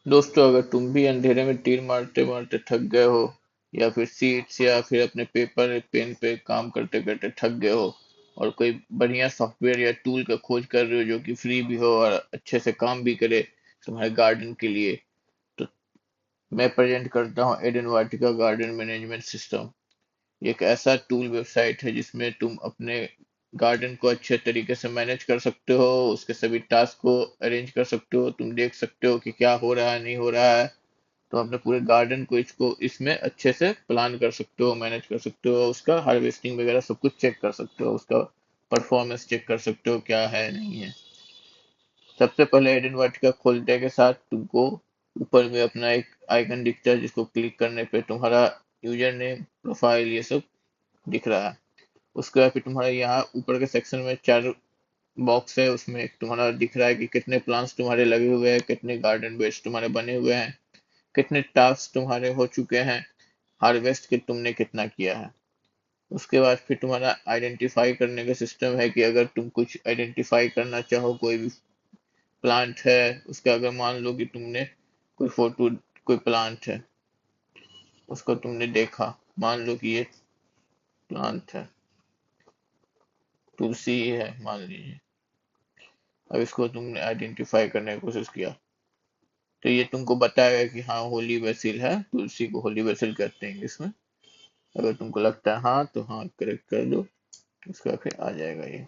दोस्तों, अगर तुम भी अंधेरे में तीर मारते मारते थक गए हो, या फिर सीट्स या फिर अपने पेपर पेन पे काम करते करते थक गए हो, और कोई बढ़िया सॉफ्टवेयर या टूल का खोज कर रहे हो जो कि फ्री भी हो और अच्छे से काम भी करे तुम्हारे गार्डन के लिए, तो मैं प्रेजेंट करता हूँ एडन वाटिका गार्डन मैनेजमेंट सिस्टम। ये एक ऐसा टूल वेबसाइट है जिसमें तुम अपने गार्डन को अच्छे तरीके से मैनेज कर सकते हो, उसके सभी टास्क को अरेंज कर सकते हो, तुम देख सकते हो कि क्या हो रहा है नहीं हो रहा है। तो अपने पूरे गार्डन को इसको इसमें अच्छे से प्लान कर सकते हो, मैनेज कर सकते हो, उसका हार्वेस्टिंग वगैरह सब कुछ चेक कर सकते हो, उसका परफॉर्मेंस चेक कर सकते हो क्या है नहीं है। सबसे पहले एडन वाटिका खोलने के साथ तुमको ऊपर में अपना एक आइकन दिखता है जिसको क्लिक करने पे तुम्हारा यूजर नेम, प्रोफाइल, ये सब दिख रहा है। उसके बाद फिर तुम्हारा यहाँ ऊपर के सेक्शन में चार बॉक्स है, उसमें एक तुम्हारा दिख रहा है कि कितने प्लांट्स तुम्हारे लगे हुए हैं, कितने गार्डन बेड्स तुम्हारे बने हुए हैं, कितने टास्क तुम्हारे हो चुके हैं, हार्वेस्ट के तुमने कितना किया है। उसके बाद फिर तुम्हारा आइडेंटिफाई करने का सिस्टम है कि अगर तुम कुछ आइडेंटिफाई करना चाहो, कोई भी प्लांट है उसका, अगर मान लो कि तुमने कोई फोटो, कोई प्लांट है उसको तुमने देखा, मान लो कि ये प्लांट है, तुलसी है मान लीजिए, अब इसको तुमने आइडेंटिफाई करने की कोशिश किया, तो ये तुमको बताएगा कि हाँ होली बेसिल है, तुलसी को होली बेसिल कहते हैं इंग्लिश में। अगर तुमको लगता है हाँ, तो हाँ करेक्ट कर दो, उसका फिर आ जाएगा ये।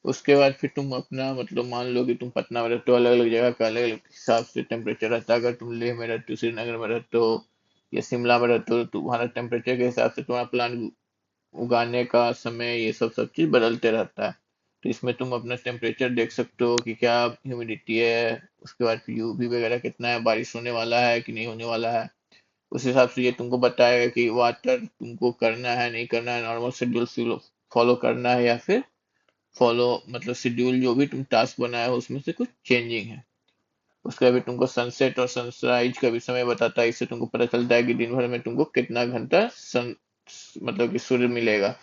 उसके बाद फिर तुम अपना मतलब मान लो कि तुम पटना में रहते हो, अलग अलग जगह का अलग अलग हिसाब से टेम्परेचर रहता है। अगर तुम लेह में रहते हो, श्रीनगर में रहते हो, या शिमला में रहते हो, तो तुम्हारा टेम्परेचर के हिसाब से तुम्हारा प्लांट उगाने का समय, ये सब चीज बदलते रहता है। तो इसमें तुम अपना टेम्परेचर देख सकते हो कि क्या ह्यूमिडिटी है, उसके बाद फिर यूवी वगैरह कितना है, बारिश होने वाला है कि नहीं होने वाला है। उस हिसाब से ये तुमको बताएगा कि वाटर तुमको करना है नहीं करना है, नॉर्मल शेड्यूल फॉलो करना है, या फिर फॉलो मतलब शेड्यूल जो भी तुम टास्क बनाया हो उसमें से कुछ चेंजिंग है। उसका भी तुमको सनसेट और सनराइज का भी समय बताता है, इससे तुमको पता चलता है कि दिन भर में तुमको कितना घंटा सन मतलब कि सूर्य मिलेगा,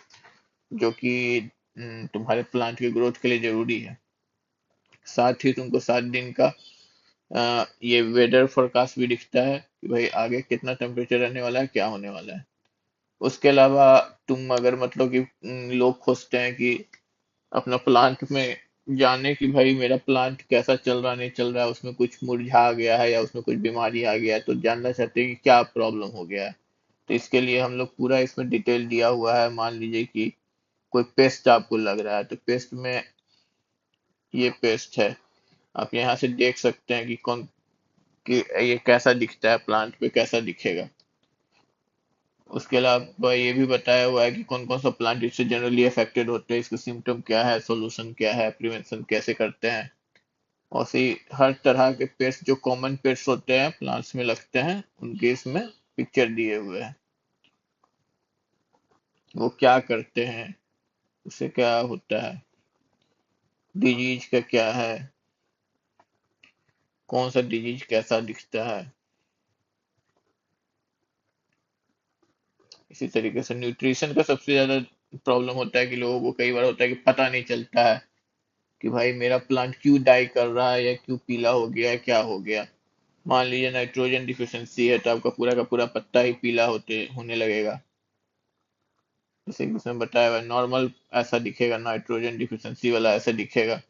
जो कि तुम्हारे प्लांट के ग्रोथ के लिए जरूरी है। साथ ही तुमको 7 दिन का ये वेदर फोरकास्ट भी दिखता है कि भाई आगे कितना टेम्परेचर रहने वाला है, क्या होने वाला है। उसके अलावा तुम अगर मतलब कि लोग खोजते हैं कि अपना प्लांट में जाने कि भाई मेरा प्लांट कैसा चल रहा नहीं चल रहा है, उसमें कुछ मुरझा गया है या उसमें कुछ बीमारी आ गया है, तो जानना चाहते हैं कि क्या प्रॉब्लम हो गया है। तो इसके लिए हम लोग पूरा इसमें डिटेल दिया हुआ है। मान लीजिए कि कोई पेस्ट आपको लग रहा है, तो पेस्ट में ये पेस्ट है, आप यहाँ से देख सकते हैं कि कौन कि ये कैसा दिखता है, प्लांट पे कैसा दिखेगा। उसके अलावा ये भी बताया हुआ है कि कौन कौन सा प्लांट इससे जनरली अफेक्टेड होते हैं, इसके सिम्टम क्या है, सॉल्यूशन क्या है, प्रिवेंशन कैसे करते हैं। और सी हर तरह के पेस्ट जो कॉमन पेस्ट होते हैं प्लांट्स में लगते हैं, उनके इसमें पिक्चर दिए हुए हैं, वो क्या करते हैं, उससे क्या होता है, डिजीज का क्या है, कौन सा डिजीज कैसा दिखता है। इसी तरीके से न्यूट्रिशन का सबसे ज्यादा प्रॉब्लम होता है कि लोगों को कई बार होता है कि पता नहीं चलता है कि भाई मेरा प्लांट क्यों डाई कर रहा है या क्यों पीला हो गया है, क्या हो गया। मान लीजिए नाइट्रोजन डिफिशिएंसी है, तो आपका पूरा का पूरा पत्ता ही पीला होते होने लगेगा। जैसे कि उसमें बताया हुआ नॉर्मल ऐसा दिखेगा, नाइट्रोजन डिफिशिएंसी वाला ऐसा दिखेगा।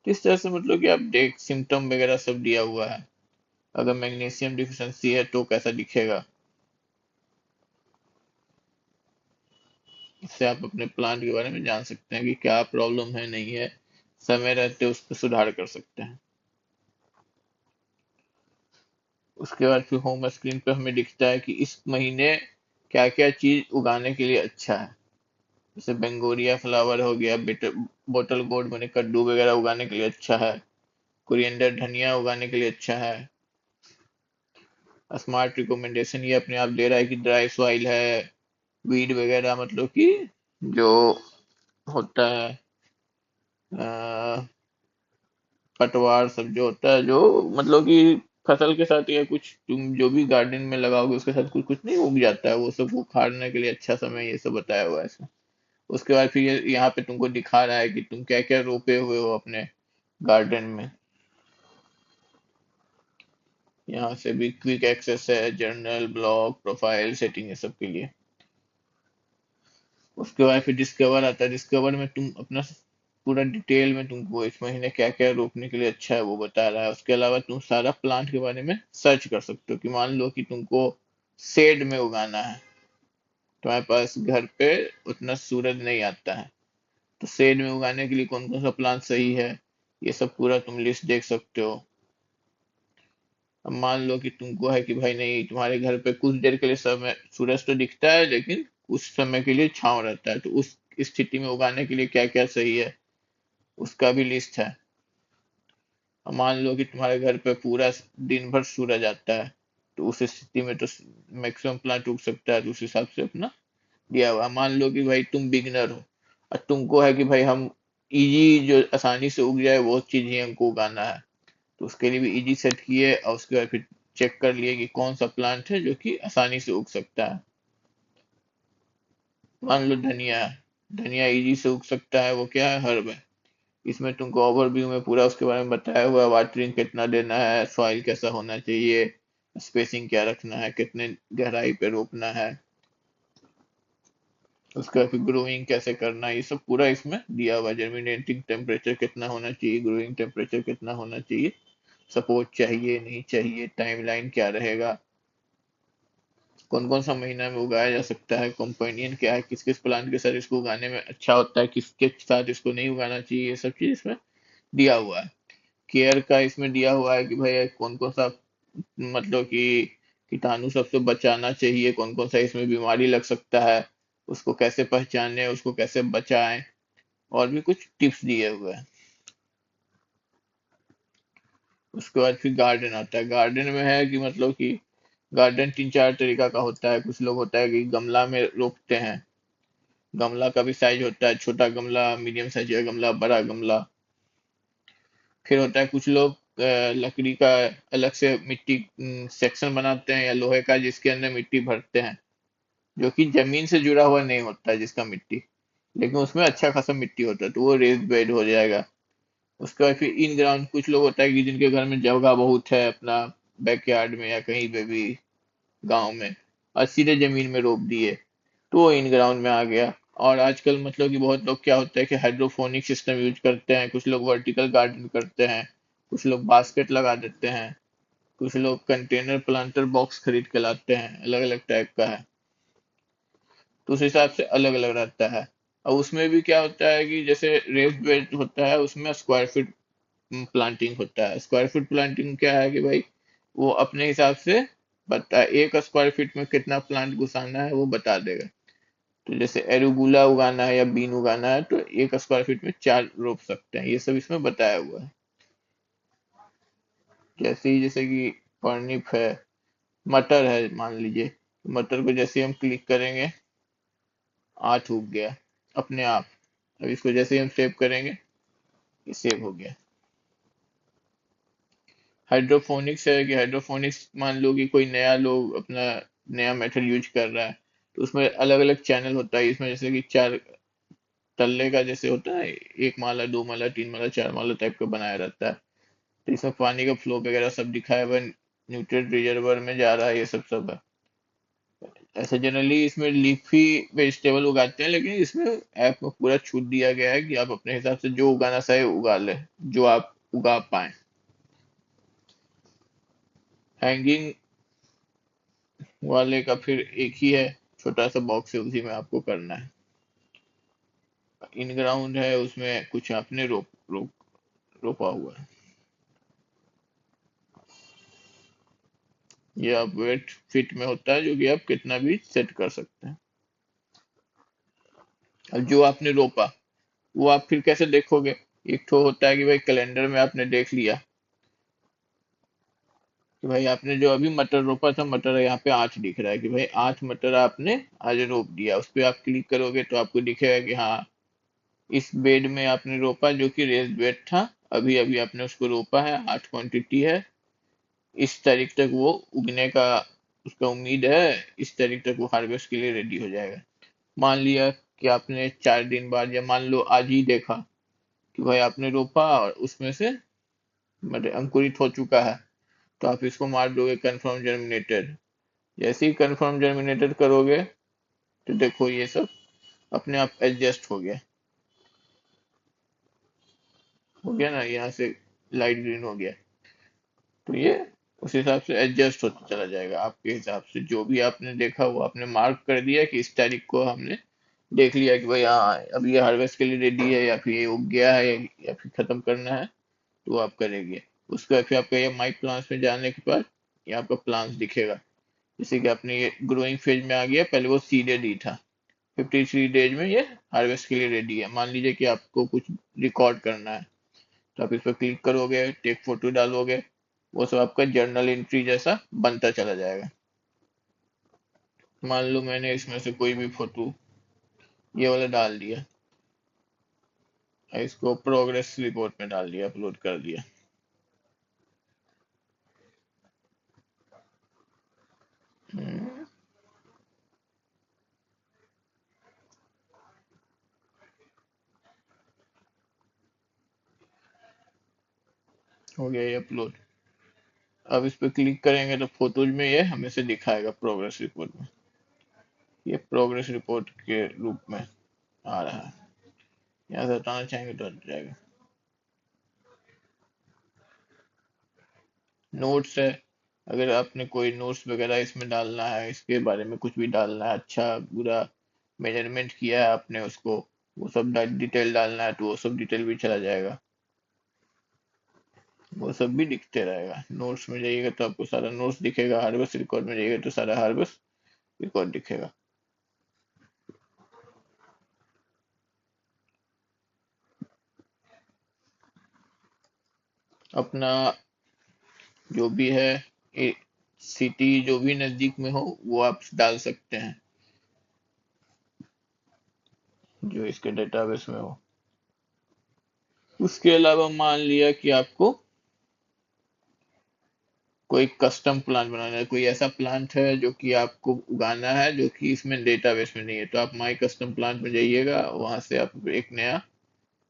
किस तरह से मतलब कि आप देख सिम्टम वगैरह सब दिया हुआ है। अगर मैग्नीशियम डिफिशिएंसी है तो कैसा दिखेगा। इससे आप अपने प्लांट के बारे में जान सकते हैं कि क्या प्रॉब्लम है नहीं है, समय रहते उस पर सुधार कर सकते हैं। उसके बाद फिर होम स्क्रीन पे हमें दिखता है कि इस महीने क्या क्या चीज उगाने के लिए अच्छा है। जैसे बेंगोरिया फ्लावर हो गया, बोटल गोल्ड मैंने कद्दू वगैरह उगाने के लिए अच्छा है, कोरिएंडर धनिया उगाने के लिए अच्छा है। स्मार्ट रिकमेंडेशन ये अपने आप दे रहा है कि ड्राई सॉइल है, वीड वगैरह मतलब कि जो होता है अ, पतवार सब जो होता है, जो मतलब कि फसल के साथ या कुछ तुम जो भी गार्डन में लगाओगे उसके साथ कुछ कुछ नहीं उग जाता है, वो सब उखाड़ने के लिए अच्छा समय, ये सब बताया हुआ है इसमें। उसके बाद फिर ये यहाँ पे तुमको दिखा रहा है कि तुम क्या क्या रोपे हुए हो अपने गार्डन में। यहाँ से भी क्विक एक्सेस है, जर्नल, ब्लॉग, प्रोफाइल सेटिंग, ये सब के लिए। उसके बाद फिर डिस्कवर आता है। डिस्कवर में तुम अपना पूरा डिटेल में तुमको इस महीने क्या क्या रोपने के लिए अच्छा है वो बता रहा है। उसके अलावा तुम सारा प्लांट के बारे में सर्च कर सकते हो, कि मान लो कि तुमको शेड में उगाना है, तुम्हारे पास घर पे उतना सूरज नहीं आता है, तो शेड में उगाने के लिए कौन कौन सा प्लांट सही है, ये सब पूरा तुम लिस्ट देख सकते हो। अब मान लो कि तुमको है कि भाई नहीं, तुम्हारे घर पे कुछ देर के लिए समय सूरज तो दिखता है लेकिन कुछ समय के लिए छांव रहता है, तो उस स्थिति में उगाने के लिए क्या क्या सही है, उसका भी लिस्ट है। अब मान लो कि तुम्हारे घर पे पूरा दिन भर सूरज आता है, तो उस स्थिति में तो मैक्सिमम प्लांट उग सकता है, तो उस हिसाब से अपना दिया हुआ। मान लो कि भाई तुम बिगनर हो और तुमको है कि भाई हम इजी जो आसानी से उग जाए वो चीज ही हमको उगाना है, तो उसके लिए भी इजी सेट किए और उसके बाद फिर चेक कर लिए कि कौन सा प्लांट है जो कि आसानी से उग सकता है। मान लो धनिया है, धनिया इजी से उग सकता है, वो क्या है, हर्ब है। इसमें तुमको ओवरव्यू में पूरा उसके बारे में बताया हुआ है, वाटरिंग कितना देना है, सॉइल कैसा होना चाहिए, स्पेसिंग क्या रखना है, कितने गहराई पे रोपना है, उसका फिर ग्रोइंग कैसे करना है, ये सब पूरा इसमें दिया हुआ है। जर्मिनेटिंग टेम्परेचर कितना होना चाहिए, ग्रोइंग टेम्परेचर कितना होना चाहिए, सपोर्ट चाहिए नहीं चाहिए, टाइमलाइन क्या रहेगा, कौन कौन सा महीना में उगाया जा सकता है, कंपेनियन क्या है, किस किस प्लांट के साथ इसको उगाने में अच्छा होता है, किसके साथ इसको नहीं उगाना चाहिए, ये सब चीज इसमें दिया हुआ है। केयर का इसमें दिया हुआ है कि भाई कौन कौन सा मतलब कि कीटाणु सबसे बचाना चाहिए, कौन कौन सा इसमें बीमारी लग सकता है, उसको कैसे पहचाने, उसको कैसे बचाएं, और भी कुछ टिप्स दिए हुए हैं। उसके बाद फिर गार्डन आता है। गार्डन में है कि मतलब कि गार्डन तीन चार तरीका का होता है। कुछ लोग होता है कि गमला में रोपते हैं, गमला का भी साइज होता है, छोटा गमला, मीडियम साइज का गमला, बड़ा गमला। फिर होता है कुछ लोग लकड़ी का अलग से मिट्टी सेक्शन बनाते हैं, या लोहे का जिसके अंदर मिट्टी भरते हैं, जो कि जमीन से जुड़ा हुआ नहीं होता है जिसका मिट्टी, लेकिन उसमें अच्छा खासा मिट्टी होता है, तो वो रेस्ड बेड हो जाएगा। उसके बाद फिर इन ग्राउंड कुछ लोग होता है कि जिनके घर में जगह बहुत है अपना बैकयार्ड में या कहीं पे भी गांव में, और सीधे जमीन में रोप दिए, तो वो इन ग्राउंड में आ गया। और आजकल मतलब कि बहुत लोग क्या होता है कि हाइड्रोफोनिक सिस्टम यूज करते हैं, कुछ लोग वर्टिकल गार्डन करते हैं, कुछ लोग बास्केट लगा देते हैं, कुछ लोग कंटेनर प्लांटर बॉक्स खरीद के लाते हैं, अलग अलग टाइप का है, तो उस हिसाब से अलग अलग रहता है। और उसमें भी क्या होता है कि जैसे रेस्ड बेड होता है उसमें स्क्वायर फीट प्लांटिंग होता है। स्क्वायर फीट प्लांटिंग क्या है कि भाई वो अपने हिसाब से बता, एक स्क्वायर फीट में कितना प्लांट घुसाना है वो बता देगा। तो जैसे एरुबुला उगाना है या बीन उगाना है, तो एक स्क्वायर फीट में चार रोप सकते हैं, ये सब इसमें बताया हुआ है। जैसे कि पर्निप है, मटर है मान लीजिए, मटर को जैसे हम क्लिक करेंगे 8 उग गया अपने आप। अब इसको जैसे ही हम सेव करेंगे, ये सेव हो गया। हाइड्रोफोनिक्स है कि हाइड्रोफोनिक्स मान लो कि कोई नया लोग अपना नया मेथड यूज कर रहा है, तो उसमें अलग अलग चैनल होता है। इसमें जैसे कि चार तल्ले का जैसे होता है, एक माला, दो माला, तीन माला, चार माला टाइप का बनाया रहता है, तो इसमें पानी का फ्लो वगैरह सब दिखाया हुआ है, न्यूट्रिएंट रिजर्वर में जा रहा है, ये सब सब है। ऐसे जनरली इसमें लीफी वेजिटेबल उगाते हैं, लेकिन इसमें ऐप में पूरा छूट दिया गया है कि आप अपने हिसाब से जो उगाना चाहे उगा ले, जो आप उगा पाए। हैंगिंग वाले का फिर एक ही है, छोटा सा बॉक्स है, उसी में आपको करना है। इन ग्राउंड है, उसमें कुछ आपने रोपा हुआ है। ये आप वेट फिट में होता है, जो कि आप कितना भी सेट कर सकते हैं। अब जो आपने रोपा वो आप फिर कैसे देखोगे। एक तो होता है कि भाई कैलेंडर में आपने देख लिया कि भाई आपने जो अभी मटर रोपा था, मटर यहाँ पे 8 दिख रहा है, कि भाई 8 मटर आपने आज रोप दिया। उस पर आप क्लिक करोगे तो आपको दिखेगा कि हाँ, इस बेड में आपने रोपा जो कि रेस्ड बेड था, अभी अभी आपने उसको रोपा है, 8 क्वांटिटी है, इस तारीख तक वो उगने का उसका उम्मीद है, इस तारीख तक वो हार्वेस्ट के लिए रेडी हो जाएगा। मान लिया कि आपने 4 दिन बाद या मान लो आज ही देखा कि भाई आपने रोपा और उसमें से मतलब अंकुरित हो चुका है, तो आप इसको मार दोगे कंफर्म जर्मिनेटेड। जैसे ही कंफर्म जर्मिनेटेड करोगे तो देखो ये सब अपने आप एडजस्ट हो गया ना, यहाँ से लाइट ग्रीन हो गया। तो ये उस हिसाब से एडजस्ट होता चला जाएगा आपके हिसाब से। जो भी आपने देखा वो आपने मार्क कर दिया कि इस तारीख को हमने देख लिया कि भाई हाँ अब ये हार्वेस्ट के लिए रेडी है, या फिर ये उग गया है, या फिर खत्म करना है, तो वो आप करेंगे। उसके बाद फिर आपका ये माई प्लांट्स में जाने के बाद ये आपका प्लांट्स दिखेगा। जैसे कि आपने ये ग्रोइंग फेज में आ गया, पहले वो सीडेड ही था। 53 डेज में ये हार्वेस्ट के लिए रेडी है। मान लीजिए कि आपको कुछ रिकॉर्ड करना है, तो आप इस पर क्लिक करोगे, टेक फोटो डालोगे, वो सब आपका जर्नल एंट्री जैसा बनता चला जाएगा। मान लो मैंने इसमें से कोई भी फोटो ये वाला डाल दिया, इसको प्रोग्रेस रिपोर्ट में डाल दिया, अपलोड कर दिया। हम्म, हो गया ये अपलोड। अब इस पर क्लिक करेंगे तो फोटोज में ये हमें से दिखाएगा प्रोग्रेस रिपोर्ट में। ये प्रोग्रेस रिपोर्ट के रूप में आ रहा है। यहाँ से हटाना चाहेंगे तो हट जाएगा। नोट्स है, अगर आपने कोई नोट्स वगैरह इसमें डालना है, इसके बारे में कुछ भी डालना है, अच्छा बुरा मेजरमेंट किया है आपने उसको, वो सब डिटेल डालना है तो वो सब डिटेल भी चला जाएगा। वो सब भी दिखते रहेगा। नोट्स में जाइएगा तो आपको सारा नोट्स दिखेगा, हार्वेस्ट रिकॉर्ड में जाइएगा तो सारा हार्वेस्ट रिकॉर्ड दिखेगा। अपना जो भी है सिटी जो भी नजदीक में हो वो आप डाल सकते हैं, जो इसके डेटाबेस में हो। उसके अलावा मान लिया कि आपको कोई कस्टम प्लांट बनाना है, कोई ऐसा प्लांट है जो कि आपको उगाना है जो कि इसमें डेटाबेस में नहीं है, तो आप माई कस्टम प्लांट में जाइएगा, वहां से आप एक नया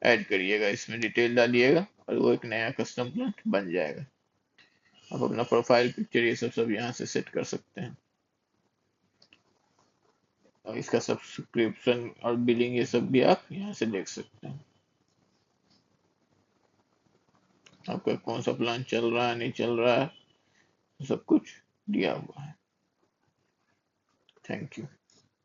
ऐड करिएगा, इसमें डिटेल डालिएगा और वो एक नया कस्टम प्लांट बन जाएगा। आप अपना प्रोफाइल पिक्चर ये सब यहाँ से सेट कर सकते हैं, और इसका सब्सक्रिप्शन और बिलिंग ये सब भी आप यहाँ से देख सकते हैं। आपका कौन सा प्लान चल रहा है नहीं चल रहा है, सब कुछ दिया हुआ है। Thank you.